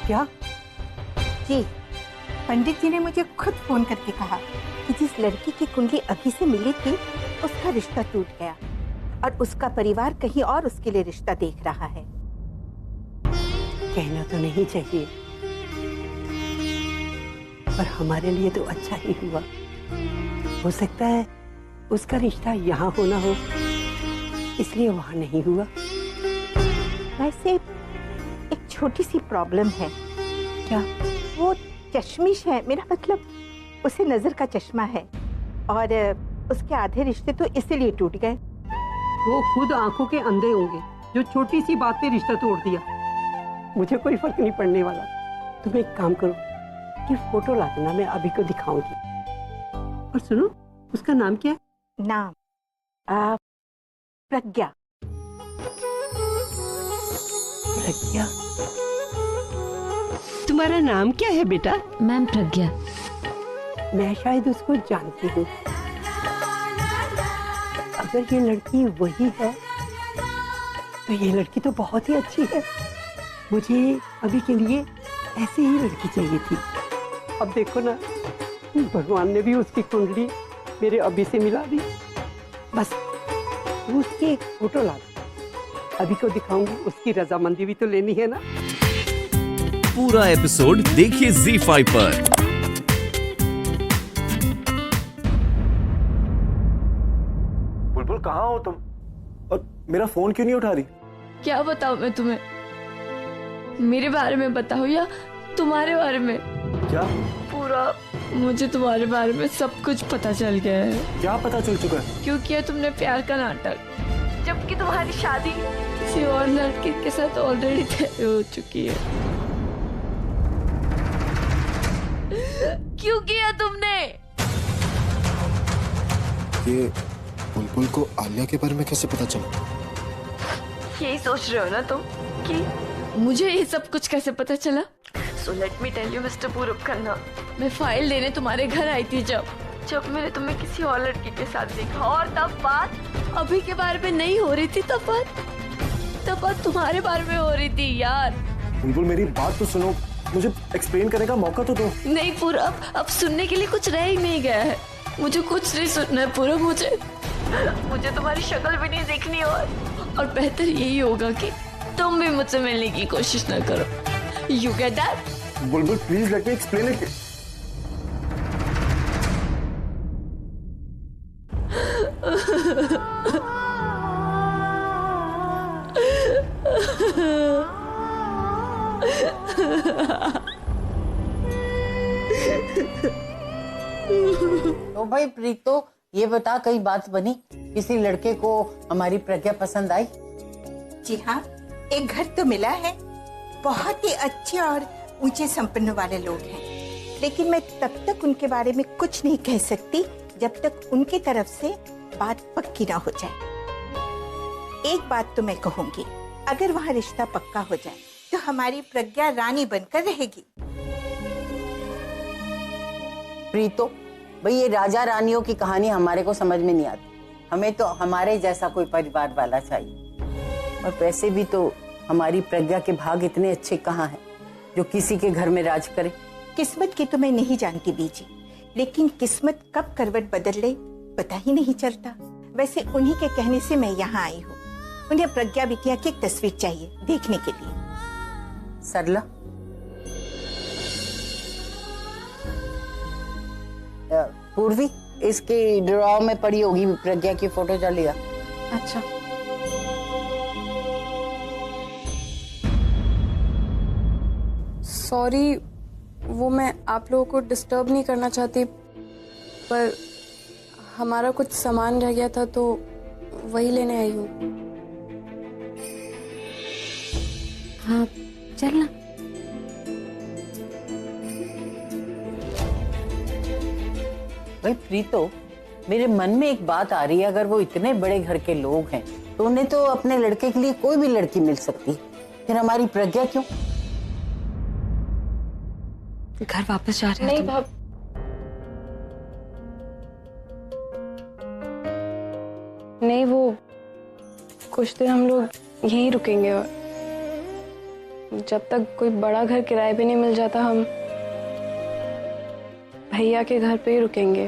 क्या? जी, पंडित जी ने मुझे खुद फोन करके कहा कि जिस लड़की की कुंडली अभी से मिली थी उसका रिश्ता टूट गया और उसका परिवार कहीं और उसके लिए रिश्ता देख रहा है। कहना तो नहीं चाहिए, पर हमारे लिए तो अच्छा ही हुआ। हो सकता है उसका रिश्ता यहाँ होना हो, इसलिए वहां नहीं हुआ। वैसे एक छोटी सी प्रॉब्लम है। क्या? वो चश्मिश है, मेरा मतलब उसे नजर का चश्मा है और उसके आधे रिश्ते तो इसीलिए टूट गए। वो खुद आंखों के अंधे होंगे जो छोटी सी बात पे रिश्ता तोड़ दिया। मुझे कोई फर्क नहीं पड़ने वाला। तुम एक काम करो कि फोटो ला देना, मैं अभी को दिखाऊंगी। और सुनो, उसका नाम क्या है? नाम प्रज्ञा। प्रज्ञा? तुम्हारा नाम क्या है बेटा? मैम प्रज्ञा। मैं शायद उसको जानती हूँ। अगर ये लड़की वही है तो ये लड़की तो बहुत ही अच्छी है। मुझे अभी के लिए ऐसी ही लड़की चाहिए थी। अब देखो ना, भगवान ने भी उसकी कुंडली मेरे अभी से मिला दी। बस उसकी एक फोटो ला दो, अभी को दिखाऊंगी। उसकी रजामंदी भी तो लेनी है ना। पूरा एपिसोड देखिए ZEE5 पर। बुलबुल कहाँ हो तुम? और मेरा फोन क्यों नहीं उठा रही? क्या बताऊं मैं तुम्हें? मेरे बारे में बताओ या तुम्हारे बारे में? क्या? पूरा मुझे तुम्हारे बारे में सब कुछ पता चल गया है। क्या पता चल चुका है? क्यों किया तुमने प्यार का नाटक, जबकि तुम्हारी शादी किसी और लड़के के साथ ऑलरेडी तय हो चुकी है। क्यों किया तुमने? ये बुलबुल को आलिया के बारे में कैसे पता चला? यही सोच रहे हो ना तुम कि मुझे ये सब कुछ कैसे पता चला? So let me tell you mister Purab Khanna, मैं फाइल देने तुम्हारे घर आई थी जब मैंने तुम्हें किसी और लड़की के साथ देखा, और तब बात अभी के बारे में नहीं हो रही थी, तब बात तुम्हारे बारे में हो रही थी यार। बुलबुल मेरी बात तो सुनो, मुझे एक्सप्लेन करने का मौका तो दो। नहीं पूरब, अब सुनने के लिए कुछ रह ही नहीं गया है। मुझे कुछ नहीं सुनना है पूरब। मुझे तुम्हारी शक्ल भी नहीं देखनी, और बेहतर यही होगा कि तुम भी मुझसे मिलने की कोशिश न करो। You get that? Bulbul please let me explain it. तो भाई प्रीतो, ये बता, कई बात बनी? किसी लड़के को हमारी प्रज्ञा पसंद आई? जी हाँ, एक घर तो मिला है। बहुत ही अच्छे और ऊंचे संपन्न वाले लोग हैं, लेकिन मैं तब तक उनके बारे में कुछ नहीं कह सकती जब तक उनकी तरफ से बात पक्की ना हो जाए। एक बात तो मैं कहूंगी, अगर वहाँ रिश्ता पक्का हो जाए तो हमारी प्रज्ञा रानी बनकर रहेगी। प्रीतो भाई, ये राजा रानियों की कहानी हमारे को समझ में नहीं आती। हमें तो हमारे जैसा कोई परिवार वाला चाहिए। और वैसे भी तो हमारी प्रज्ञा के भाग इतने अच्छे कहाँ हैं जो किसी के घर में राज करे। किस्मत की तो मैं नहीं जानती बीजी, लेकिन किस्मत कब करवट बदल ले पता ही नहीं चलता। वैसे उन्हीं के कहने से मैं यहाँ आई हूँ। उन्हें प्रज्ञा बिटिया की एक तस्वीर चाहिए देखने के लिए। सरला, पूर्वी, इसके ड्रॉ में पड़ी होगी प्रज्ञा की फोटो, जा लिया। अच्छा। सॉरी, वो मैं आप लोगों को डिस्टर्ब नहीं करना चाहती, पर हमारा कुछ सामान रह गया था तो वही लेने आई हूँ। हाँ चलना। भाई प्रीतो, मेरे मन में एक बात आ रही है, अगर वो इतने बड़े घर के लोग हैं तो उन्हें तो अपने लड़के के लिए कोई भी लड़की मिल सकती, फिर हमारी प्रज्ञा क्यों? घर वापस जा रहे हैं? नहीं भाभी, नहीं, वो कुछ दिन हम लोग यहीं रुकेंगे। और जब तक कोई बड़ा घर किराए पे नहीं मिल जाता हम भैया के घर पे ही रुकेंगे।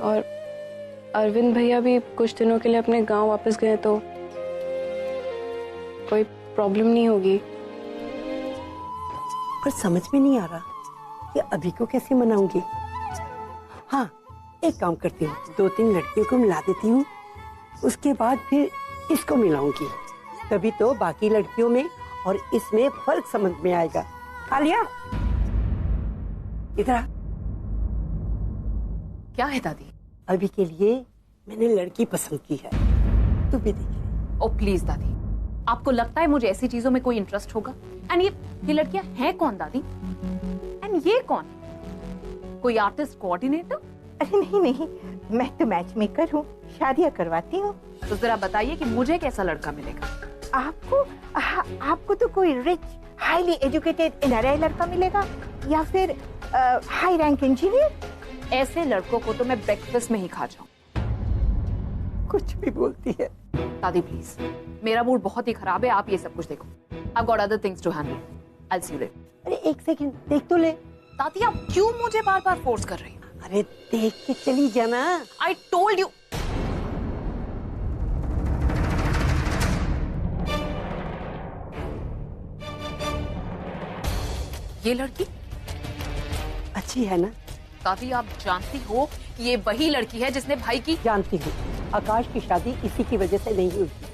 और अरविंद भैया भी कुछ दिनों के लिए अपने गांव वापस गए तो कोई प्रॉब्लम नहीं होगी। पर समझ में नहीं आ रहा कि अभी को कैसे मनाऊंगी। हाँ, एक काम करती हूँ, 2-3 लड़कियों को मिला देती हूँ, उसके बाद फिर इसको मिलाऊंगी, तभी तो बाकी लड़कियों में और इसमें फर्क समझ में आएगा। आलिया, इधर आ। क्या है दादी? अभी के लिए मैंने लड़की पसंद की है, तू भी देख ले। ओ प्लीज दादी, आपको लगता है मुझे ऐसी चीजों में कोई इंटरेस्ट होगा? एंड ये लड़कियां हैं कौन दादी? एंड ये कौन? कोई आर्टिस्ट कोऑर्डिनेटर? अरे नहीं नहीं, मैं तो मैच मेकर हूँ, शादियाँ करवाती हूँ। तो जरा बताइए कि मुझे कैसा लड़का मिलेगा? आपको तो कोई रिच, हाईली एजुकेटेड एनआरआई लड़का मिलेगा या फिर हाई रैंक इंजीनियर। ऐसे लड़कों को तो मैं ब्रेकफास्ट में ही खा जाऊं। कुछ भी बोलती है। दादी प्लीज, मेरा मूड बहुत ही खराब है, आप ये सब कुछ देखो। I've got other things to handle. I'll see you later. अरे एक सेकंड देख तो ले। दादी आप क्यों मुझे बार बार फोर्स कर रही हैं? अरे देख के चली जाना। I told you. ये लड़की अच्छी है ना? दादी आप जानती हो कि ये वही लड़की है जिसने भाई की। जानती हूँ, आकाश की शादी इसी की वजह से नहीं हुई थी,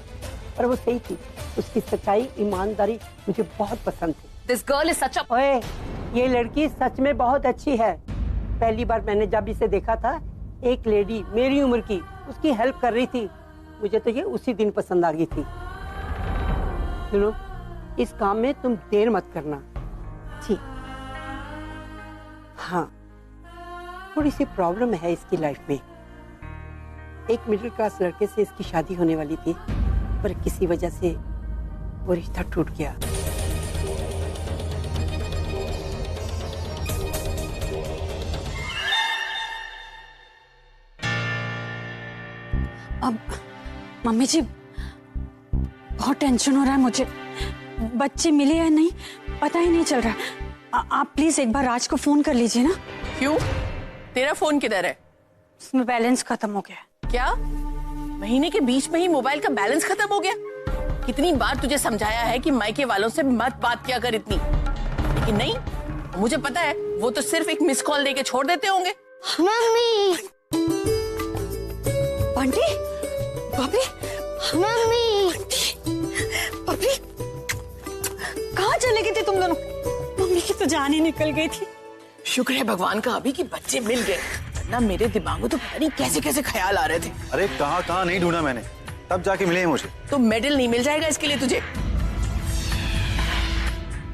पर वो सही थी। उसकी सच्चाई, ईमानदारी मुझे बहुत पसंद थी। This girl is such a... ओए, ये लड़की सच में बहुत अच्छी है। पहली बार मैंने जब इसे देखा था, एक लेडी मेरी उम्र की उसकी हेल्प कर रही थी, मुझे तो ये उसी दिन पसंद आ गई थी। सुनो, इस काम में तुम देर मत करना। ठीक। हाँ, थोड़ी सी प्रॉब्लम है इसकी लाइफ में। एक मिडिल क्लास लड़के से इसकी शादी होने वाली थी, पर किसी वजह से वो रिश्ता टूट गया। अब मम्मी जी बहुत टेंशन हो रहा है मुझे, बच्चे मिले या नहीं पता ही नहीं चल रहा। आप प्लीज एक बार राज को फोन कर लीजिए ना। क्यों? तेरा फोन किधर है? उसमें बैलेंस खत्म हो गया। क्या? महीने के बीच में ही मोबाइल का बैलेंस खत्म हो गया? कितनी बार तुझे समझाया है कि मायके वालों से मत बात किया कर इतनी, लेकिन नहीं, मुझे पता है वो तो सिर्फ एक मिस कॉल देके छोड़ देते होंगे। मम्मी, बंटी, भाभी, मम्मी, भाभी, कहाँ चले गए थे तुम दोनों? मम्मी की तो जान ही निकल गई थी। शुक्र है भगवान का अभी कि बच्चे मिल गए, वरना मेरे दिमाग में तो पता नहीं कैसे कैसे ख्याल आ रहे थे। अरे कहाँ नहीं ढूंढा मैंने, तब जाके मिले हैं मुझे। तो मेडल नहीं मिल जाएगा इसके लिए तुझे?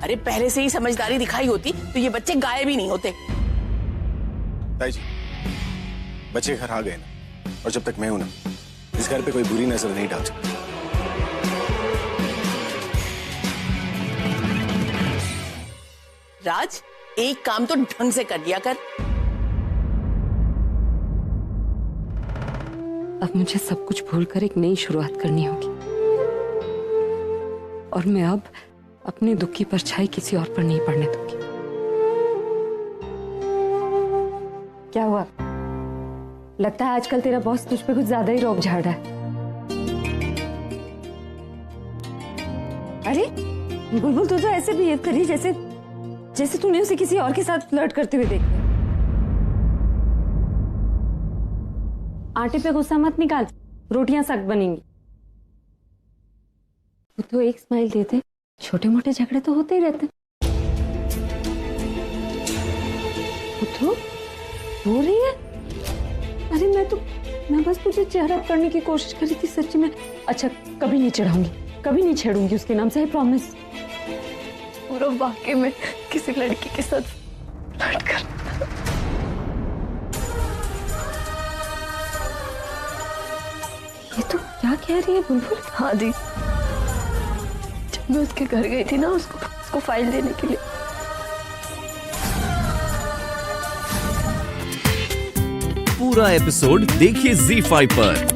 अरे पहले से ही समझदारी दिखाई होती तो ये बच्चे गायब ही नहीं होते। ताई जी, बच्चे घर आ गए ना, और जब तक मैं हूं ना, इस घर पे कोई बुरी नजर नहीं डाल सकती। राज, एक काम तो ढंग से कर लिया कर। अब मुझे सब कुछ भूलकर एक नई शुरुआत करनी होगी, और मैं अब अपने दुख की परछाई किसी और पर नहीं पड़ने दूंगी। क्या हुआ? लगता है आजकल तेरा बॉस तुझ पे कुछ ज्यादा ही रौब झाड़ रहा है। अरे बुलबुल, तू तो ऐसे बिहेव कर रही जैसे तूने उसे किसी और के साथ फ्लर्ट करते हुए देखा। आटे पे गुस्सा मत निकाल, रोटियां सख्त बनेंगी। तो एक स्माइल देते, छोटे मोटे झगड़े तो होते ही रहते। तो रो रही है? अरे मैं बस तुझे चेहरा करने की कोशिश कर रही थी सच्ची में। अच्छा, कभी नहीं चढ़ाऊंगी, कभी नहीं छेड़ूंगी उसके नाम से, आई प्रॉमिस। पूरा वाकई में किसी लड़की के साथ फ्लर्ट कर। ये तो क्या कह रही है बुलबुल? हाँ दी, जब मैं उसके घर गई थी ना उसको फाइल देने के लिए, पूरा एपिसोड देखिए ZEE5 पर।